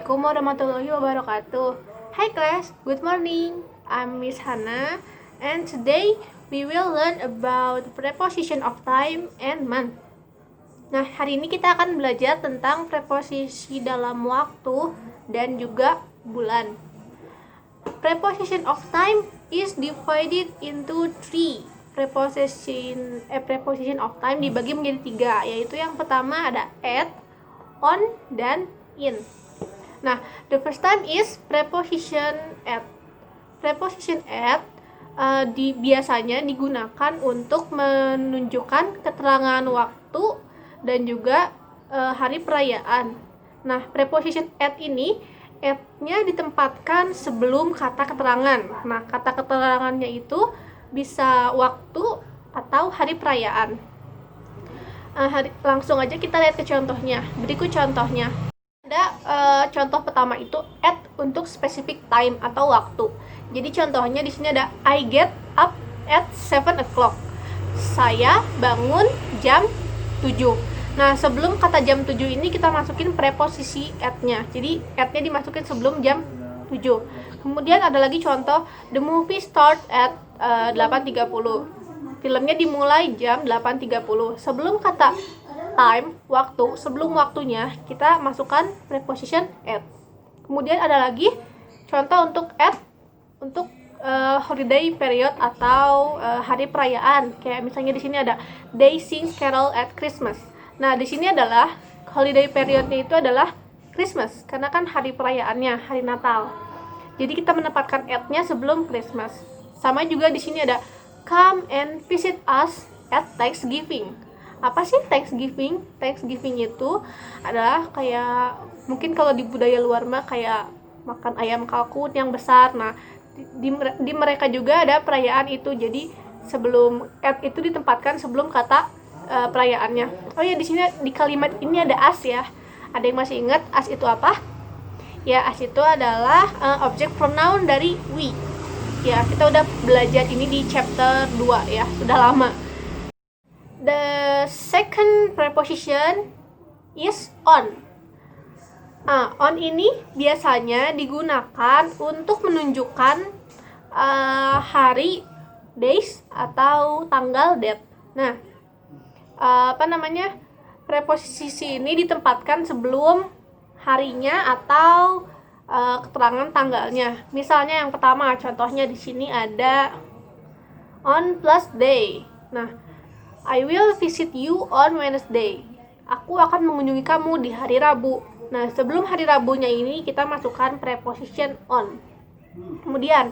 Assalamualaikum warahmatullahi wabarakatuh. Hi class, good morning. I'm Miss Hana, and today we will learn about preposition of time and month. Nah, hari ini kita akan belajar tentang preposisi dalam waktu dan juga bulan. Preposition of time is divided into three. Preposition of time dibagi menjadi tiga, yaitu yang pertama ada at, on, dan in. Nah, the first time is preposition at. Preposition at biasanya digunakan untuk menunjukkan keterangan waktu dan juga hari perayaan. Nah, preposition at ini at-nya ditempatkan sebelum kata keterangan. Nah, kata keterangannya itu bisa waktu atau hari perayaan. Langsung aja kita lihat ke contohnya. Berikut contohnya. Ada contoh pertama itu at untuk specific time atau waktu. Jadi contohnya di sini ada I get up at 7 o'clock. Saya bangun jam 7. Nah, sebelum kata jam 7 ini kita masukin preposisi at-nya. Jadi at-nya dimasukin sebelum jam 7. Kemudian ada lagi contoh the movie start at 8.30. Filmnya dimulai jam 8.30. Sebelum kata time, waktu, sebelum waktunya kita masukkan preposition at. Kemudian ada lagi contoh untuk at untuk holiday period atau hari perayaan. Kayak misalnya di sini ada they sing carol at Christmas. Nah, di sini adalah holiday periodnya itu adalah Christmas karena kan hari perayaannya, hari Natal. Jadi kita menempatkan at-nya sebelum Christmas. Sama juga di sini ada come and visit us at Thanksgiving. Apa sih Thanksgiving? Thanksgiving itu adalah kayak mungkin kalau di budaya luar mah kayak makan ayam kalkun yang besar. Nah, di mereka juga ada perayaan itu. Jadi sebelum at itu ditempatkan sebelum kata perayaannya. Oh ya, di sini di kalimat ini ada as ya. Ada yang masih ingat as itu apa? Ya, as itu adalah objek pronoun dari we. Ya, kita udah belajar ini di chapter 2 ya, sudah lama. The second preposition is on. On ini biasanya digunakan untuk menunjukkan hari, days, atau tanggal, date. Nah, preposisi ini ditempatkan sebelum harinya atau keterangan tanggalnya. Misalnya yang pertama, contohnya di sini ada on plus day. Nah, I will visit you on Wednesday. Aku akan mengunjungi kamu di hari Rabu. Nah, sebelum hari Rabunya ini kita masukkan preposition on. Kemudian,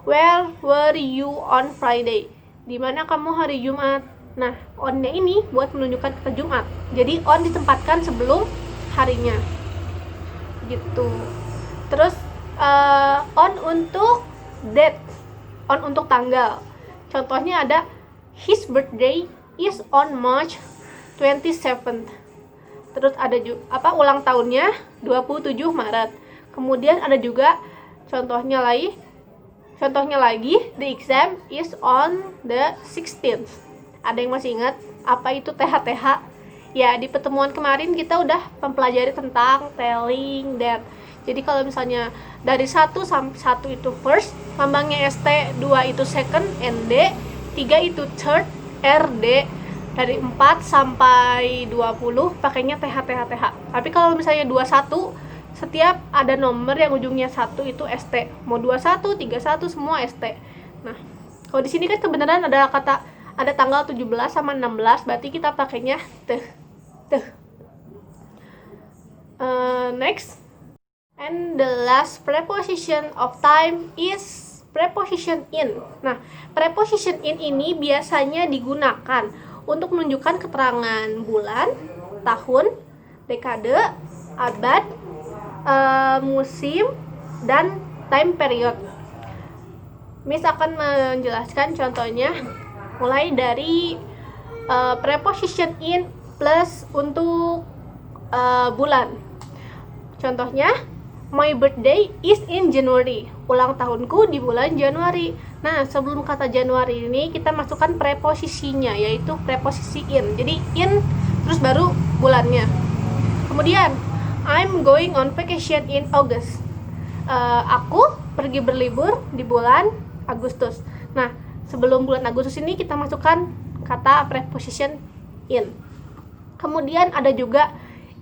where were you on Friday? Di mana kamu hari Jumat? Nah, on-nya ini buat menunjukkan ke Jumat. Jadi on ditempatkan sebelum harinya. Gitu. Terus on untuk date, on untuk tanggal. Contohnya ada his birthday is on March 27th. Terus ada juga ulang tahunnya 27 Maret. Kemudian ada juga contohnya lagi the exam is on the 16th. Ada yang masih ingat apa itu TH-TH? Ya, di pertemuan kemarin kita udah mempelajari tentang telling that. Jadi kalau misalnya dari 1 sampai 1 itu first, lambangnya ST, 2 itu second, ND, 3 itu third, RD, dari 4 sampai 20 pakainya TH. Tapi kalau misalnya 21, setiap ada nomor yang ujungnya 1 itu ST. Mau 21, 31 semua ST. Nah, kalau di sini kan kebenaran ada tanggal 17 sama 16, berarti kita pakainya teh. Next. And the last preposition of time is preposition in. Nah, preposition in ini biasanya digunakan untuk menunjukkan keterangan bulan, tahun, dekade, abad, musim, dan time period. Miss akan menjelaskan contohnya mulai dari preposition in plus untuk bulan. Contohnya, my birthday is in January. Ulang tahunku di bulan Januari. Nah, sebelum kata Januari ini kita masukkan preposisinya, yaitu preposisi in. Jadi in terus baru bulannya. Kemudian I'm going on vacation in August. Aku pergi berlibur di bulan Agustus. Nah, sebelum bulan Agustus ini kita masukkan kata preposition in. Kemudian ada juga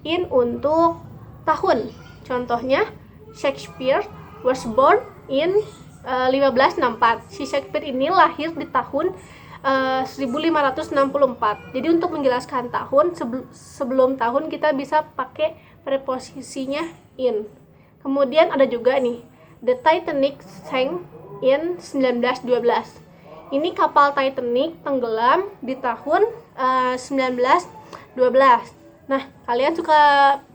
in untuk tahun. Contohnya, Shakespeare was born in 1564. Si Shakespeare ini lahir di tahun 1564. Jadi untuk menjelaskan tahun, sebelum tahun kita bisa pakai preposisinya in. Kemudian ada juga nih, the Titanic sank in 1912. Ini kapal Titanic tenggelam di tahun 1912. Nah, kalian suka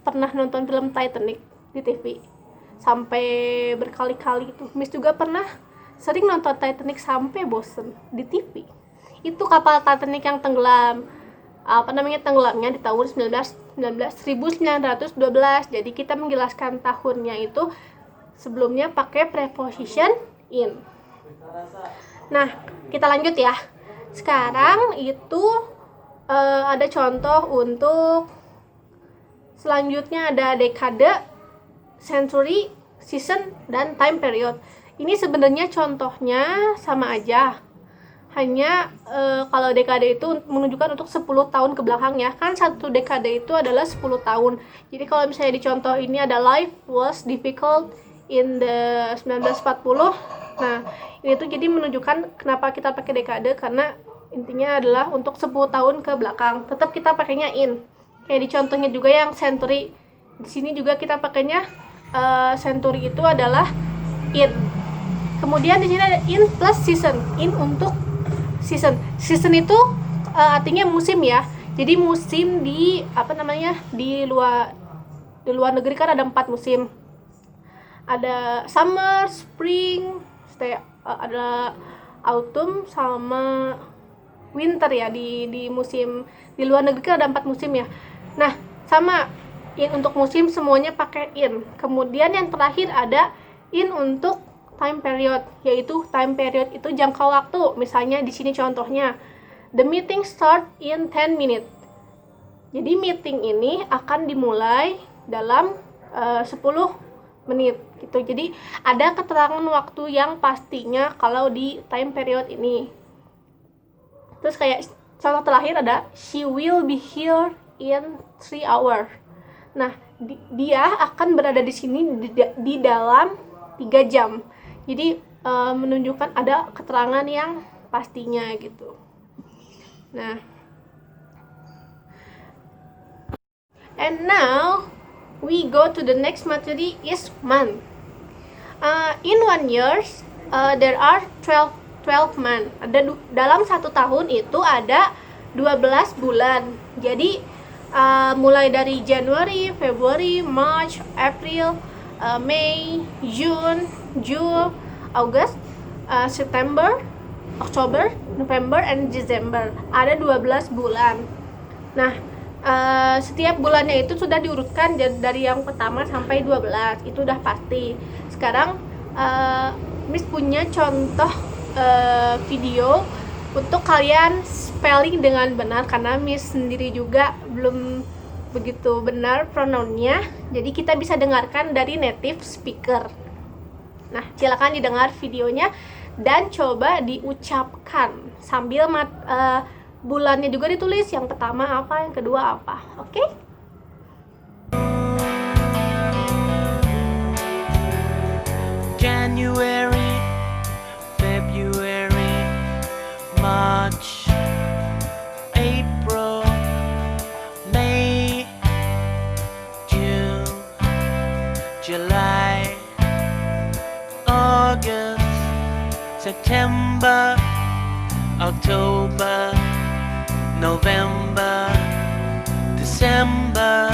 pernah nonton film Titanic di TV sampai berkali-kali itu. Miss juga pernah sering nonton Titanic sampai bosen di TV. Itu kapal Titanic yang tenggelam. Tenggelamnya di tahun 1912. Jadi kita menjelaskan tahunnya itu sebelumnya pakai preposition in. Nah, kita lanjut ya. Sekarang itu ada contoh untuk selanjutnya, ada dekade, century, season, dan time period. Ini sebenarnya contohnya sama aja. Hanya kalau dekade itu menunjukkan untuk 10 tahun ke belakang ya. Kan satu dekade itu adalah 10 tahun. Jadi kalau misalnya di contoh ini ada life was difficult in the 1940. Nah, ini tuh jadi menunjukkan kenapa kita pakai dekade, karena intinya adalah untuk 10 tahun ke belakang. Tetap kita pakainya in. Kayak di contohnya juga yang century. Di sini juga kita pakainya century itu adalah in. Kemudian di sini ada in plus season. In untuk season. Season itu artinya musim ya. Jadi musim di di luar negeri kan ada 4 musim. Ada summer, spring, ada autumn sama winter ya. Di musim di luar negeri kan ada 4 musim ya. Nah, sama in untuk musim semuanya pakai in. Kemudian yang terakhir ada in untuk time period, yaitu time period itu jangka waktu. Misalnya di sini contohnya, the meeting start in 10 minutes. Jadi meeting ini akan dimulai dalam 10 menit gitu. Jadi ada keterangan waktu yang pastinya kalau di time period ini. Terus kayak contoh terakhir ada she will be here in 3 hours. Nah, dia akan berada di sini di dalam 3 jam. Jadi menunjukkan ada keterangan yang pastinya gitu. Nah, and now we go to the next materi is month. In 1 year there are 12 months. Dalam 1 tahun itu ada 12 bulan. Jadi mulai dari Januari, Februari, March, April, May, June, July, August, September, October, November, and December. Ada 12 bulan. Nah, setiap bulannya itu sudah diurutkan dari yang pertama sampai 12. Itu udah pasti. Sekarang Miss punya contoh video untuk kalian spelling dengan benar, karena Miss sendiri juga belum begitu benar pronounnya. Jadi kita bisa dengarkan dari native speaker. Nah, silakan didengar videonya dan coba diucapkan sambil bulannya juga ditulis. Yang pertama apa, yang kedua apa. Oke? January, February, March, April, May, June, July, August, September, October, November, December,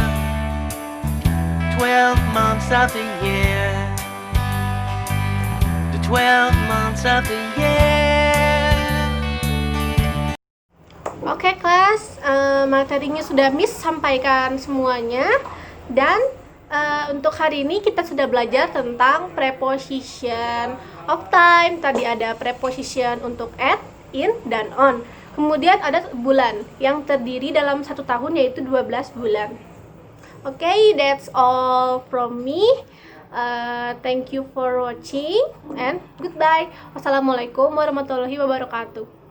12 months of the year, the 12 months of the year. Oke kelas, materinya sudah Miss sampaikan semuanya. Dan untuk hari ini kita sudah belajar tentang preposition of time. Tadi ada preposition untuk at, in, dan on. Kemudian ada bulan yang terdiri dalam 1 tahun, yaitu 12 bulan. Okay, that's all from me. Thank you for watching and goodbye. Wassalamualaikum warahmatullahi wabarakatuh.